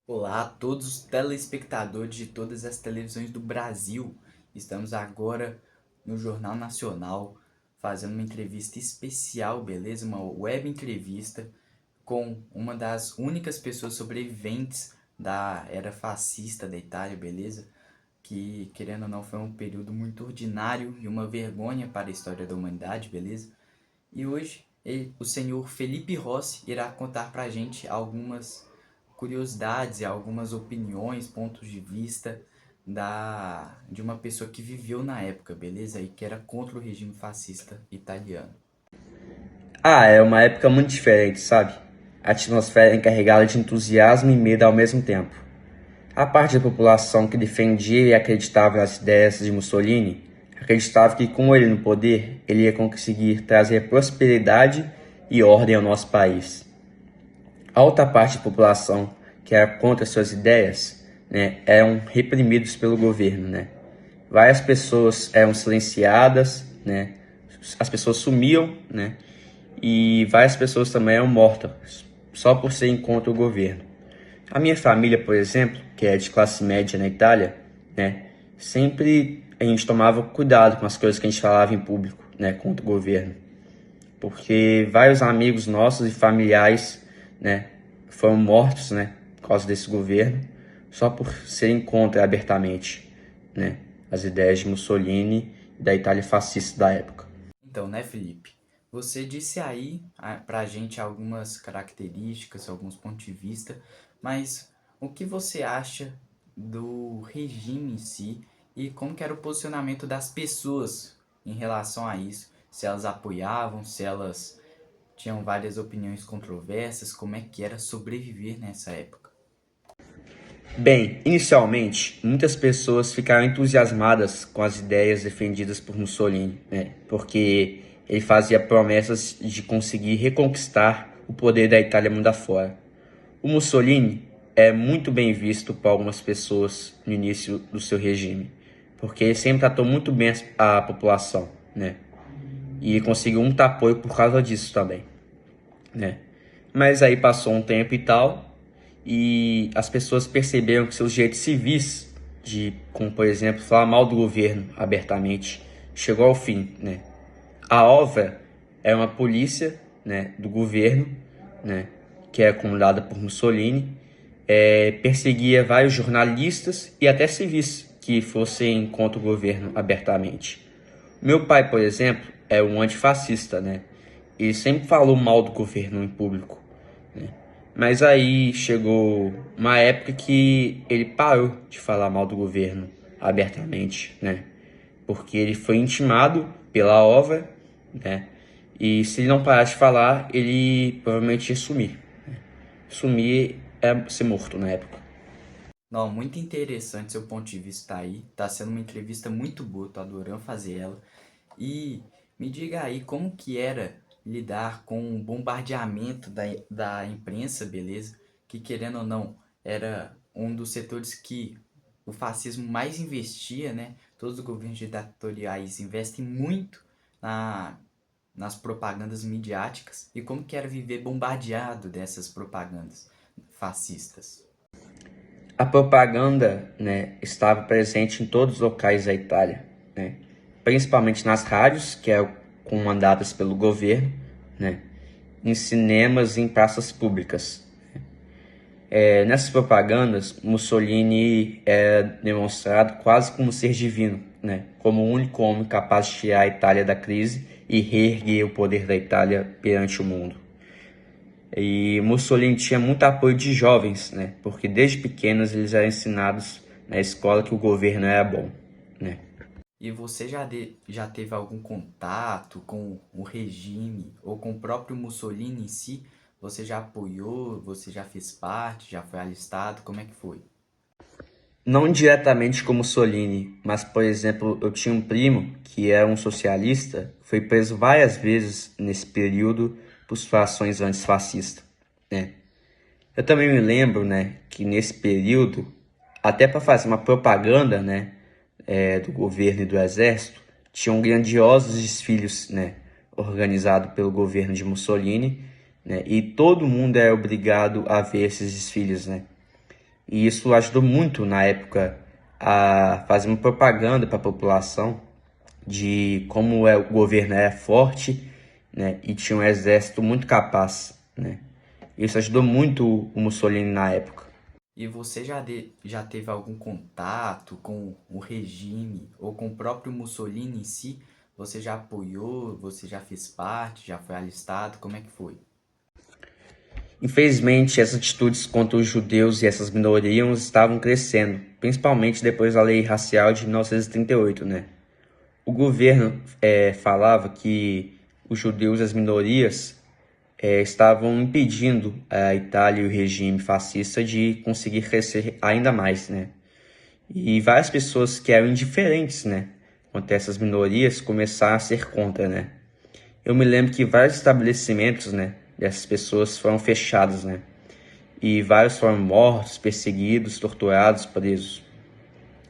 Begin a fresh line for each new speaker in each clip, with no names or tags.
Olá a todos os telespectadores de todas as televisões do Brasil. Estamos agora no Jornal Nacional fazendo uma entrevista especial, beleza? Uma web entrevista com uma das únicas pessoas sobreviventes da era fascista da Itália, beleza? Que, querendo ou não, foi um período muito ordinário e uma vergonha para a história da humanidade, beleza? E hoje o senhor Felipe Rossi irá contar pra gente algumas curiosidades e algumas opiniões, pontos de vista de uma pessoa que viveu na época, beleza? E que era contra o regime fascista italiano.
É uma época muito diferente, sabe? A atmosfera é encarregada de entusiasmo e medo ao mesmo tempo. A parte da população que defendia e acreditava nas ideias de Mussolini acreditava que com ele no poder, ele ia conseguir trazer prosperidade e ordem ao nosso país. A outra parte da população que era contra suas ideias, né, eram reprimidos pelo governo, né? Várias pessoas eram silenciadas, né? As pessoas sumiam, né? E várias pessoas também eram mortas só por serem contra o governo. A minha família, por exemplo, que é de classe média na Itália, né, sempre a gente tomava cuidado com as coisas que a gente falava em público, né, contra o governo, porque vários amigos nossos e familiares, né, foram mortos, né, por causa desse governo, só por serem contra abertamente, né, as ideias de Mussolini e da Itália fascista da época.
Então, né, Felipe? Você disse aí pra gente algumas características, alguns pontos de vista, mas o que você acha do regime em si e como que era o posicionamento das pessoas em relação a isso? Se elas apoiavam, se elas tinham várias opiniões controversas, como é que era sobreviver nessa época?
Bem, inicialmente, muitas pessoas ficaram entusiasmadas com as ideias defendidas por Mussolini, né? Porque ele fazia promessas de conseguir reconquistar o poder da Itália mundo afora. O Mussolini é muito bem visto por algumas pessoas no início do seu regime, porque ele sempre tratou muito bem a população, né? E conseguiu muito apoio por causa disso também, né? Mas aí passou um tempo e tal, e as pessoas perceberam que seus direitos civis, de, como por exemplo, falar mal do governo abertamente, chegou ao fim, né? A OVRA é uma polícia, né, do governo, né, que é comandada por Mussolini, perseguia vários jornalistas e até civis que fossem contra o governo abertamente. Meu pai, por exemplo, é um antifascista, né? Ele sempre falou mal do governo em público, né? Mas aí chegou uma época que ele parou de falar mal do governo abertamente, né? Porque ele foi intimado pela OVA, né? E se ele não parasse de falar, ele provavelmente ia sumir. Sumir é ser morto na época.
Não, muito interessante seu ponto de vista aí. Tá sendo uma entrevista muito boa, tô adorando fazer ela. E me diga aí como que era lidar com o bombardeamento da imprensa, beleza? Que querendo ou não, era um dos setores que o fascismo mais investia, né? Todos os governos ditatoriais investem muito na, nas propagandas midiáticas. E como que era viver bombardeado dessas propagandas fascistas?
A propaganda, né, estava presente em todos os locais da Itália, né, principalmente nas rádios, que eram comandadas pelo governo, né, em cinemas e em praças públicas. Nessas propagandas, Mussolini é demonstrado quase como um ser divino, né, como o único homem capaz de tirar a Itália da crise e reerguer o poder da Itália perante o mundo. E Mussolini tinha muito apoio de jovens, né? Porque desde pequenos eles eram ensinados na escola que o governo era bom, né?
E você já teve algum contato com o regime ou com o próprio Mussolini em si? Você já apoiou? Você já fez parte? Já foi alistado? Como é que foi?
Não diretamente como Mussolini, mas, por exemplo, eu tinha um primo que era um socialista, foi preso várias vezes nesse período por situações antifascistas, né? Eu também me lembro, né, que nesse período, até para fazer uma propaganda, né, do governo e do exército, tinham grandiosos desfiles, né, organizados pelo governo de Mussolini, né, e todo mundo era obrigado a ver esses desfiles, né. E isso ajudou muito na época a fazer uma propaganda para a população de como o governo era forte, né, e tinha um exército muito capaz, né. Isso ajudou muito o Mussolini na época.
E você já teve algum contato com o regime ou com o próprio Mussolini em si? Você já apoiou? Você já fez parte? Já foi alistado? Como é que foi?
Infelizmente, essas atitudes contra os judeus e essas minorias estavam crescendo, principalmente depois da lei racial de 1938, né? O governo falava que os judeus e as minorias estavam impedindo a Itália e o regime fascista de conseguir crescer ainda mais, né? E várias pessoas que eram indiferentes, né, quanto a essas minorias começaram a ser contra, né? Eu me lembro que vários estabelecimentos, né, dessas pessoas foram fechados, né? E vários foram mortos, perseguidos, torturados, presos.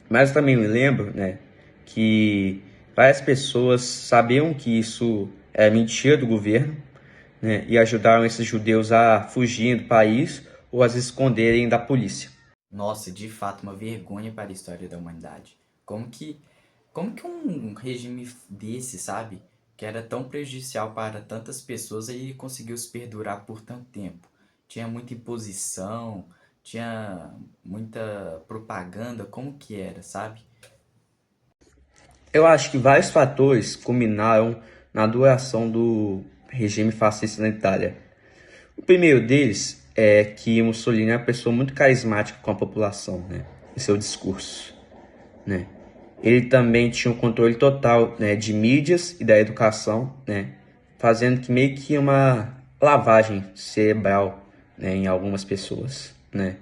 Mas eu também me lembro, né, que várias pessoas sabiam que isso era mentira do governo, né, e ajudaram esses judeus a fugirem do país ou a se esconderem da polícia.
Nossa, de fato, uma vergonha para a história da humanidade. Como que, como que um regime desse, sabe, que era tão prejudicial para tantas pessoas, aí conseguiu se perdurar por tanto tempo? Tinha muita imposição, tinha muita propaganda, como que era, sabe?
Eu acho que vários fatores culminaram na duração do regime fascista na Itália. O primeiro deles é que Mussolini é uma pessoa muito carismática com a população, né, em seu discurso, né. Ele também tinha um controle total, né, de mídias e da educação, né, fazendo que meio que uma lavagem cerebral, né, em algumas pessoas, né.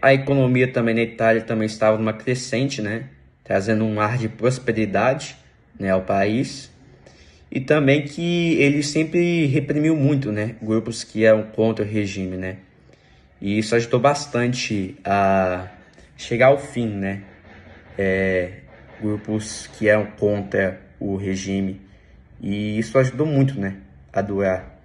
A economia também na Itália também estava numa crescente, né, trazendo um ar de prosperidade, né, ao país. E também que ele sempre reprimiu muito, né, grupos que eram contra o regime, né. E isso ajudou bastante a chegar ao fim, né, grupos que eram contra o regime. E isso ajudou muito, né, a durar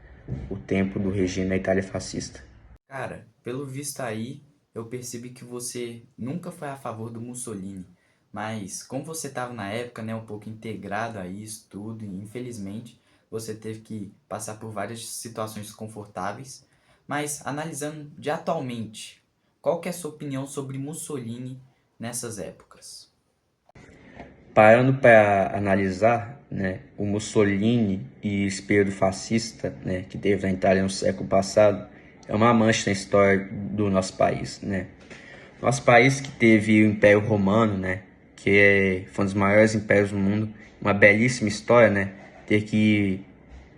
o tempo do regime na Itália fascista.
Cara, pelo visto aí, eu percebi que você nunca foi a favor do Mussolini. Mas como você estava na época, né, um pouco integrado a isso tudo, e infelizmente você teve que passar por várias situações desconfortáveis. Mas analisando de atualmente, qual que é a sua opinião sobre Mussolini nessas épocas?
Parando para analisar, né, o Mussolini e esse período fascista, né, que teve na Itália no século passado, é uma mancha na história do nosso país, né. Nosso país que teve o Império Romano, né, foi um dos maiores impérios do mundo, uma belíssima história, né, ter que,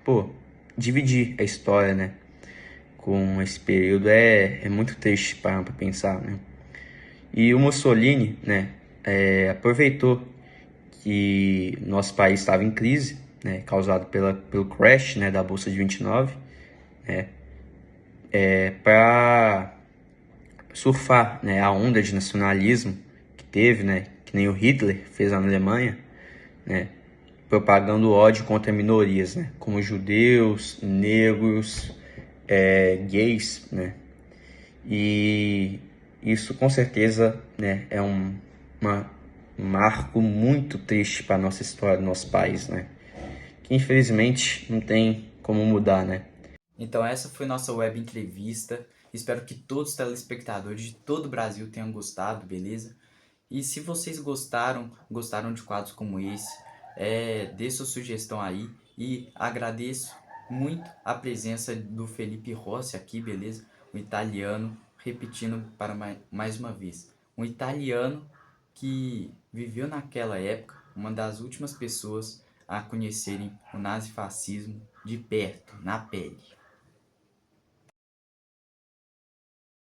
pô, dividir a história, né, com esse período é muito triste para pensar, né. E o Mussolini, né, aproveitou que nosso país estava em crise, né, causado pelo crash, né, da Bolsa de 29, para surfar, né, a onda de nacionalismo que teve, né, que nem o Hitler fez na Alemanha, né, propagando ódio contra minorias, né, como judeus, negros, gays, né, e isso com certeza, né, é uma, um marco muito triste para a nossa história do nosso país, né, que infelizmente não tem como mudar, né.
Então essa foi nossa web entrevista. Espero que todos os telespectadores de todo o Brasil tenham gostado, beleza? E se vocês gostaram de quadros como esse, dê sua sugestão aí e agradeço muito a presença do Felipe Rossi aqui, beleza? O italiano, repetindo para mais uma vez, um italiano que viveu naquela época, uma das últimas pessoas a conhecerem o nazifascismo de perto, na pele.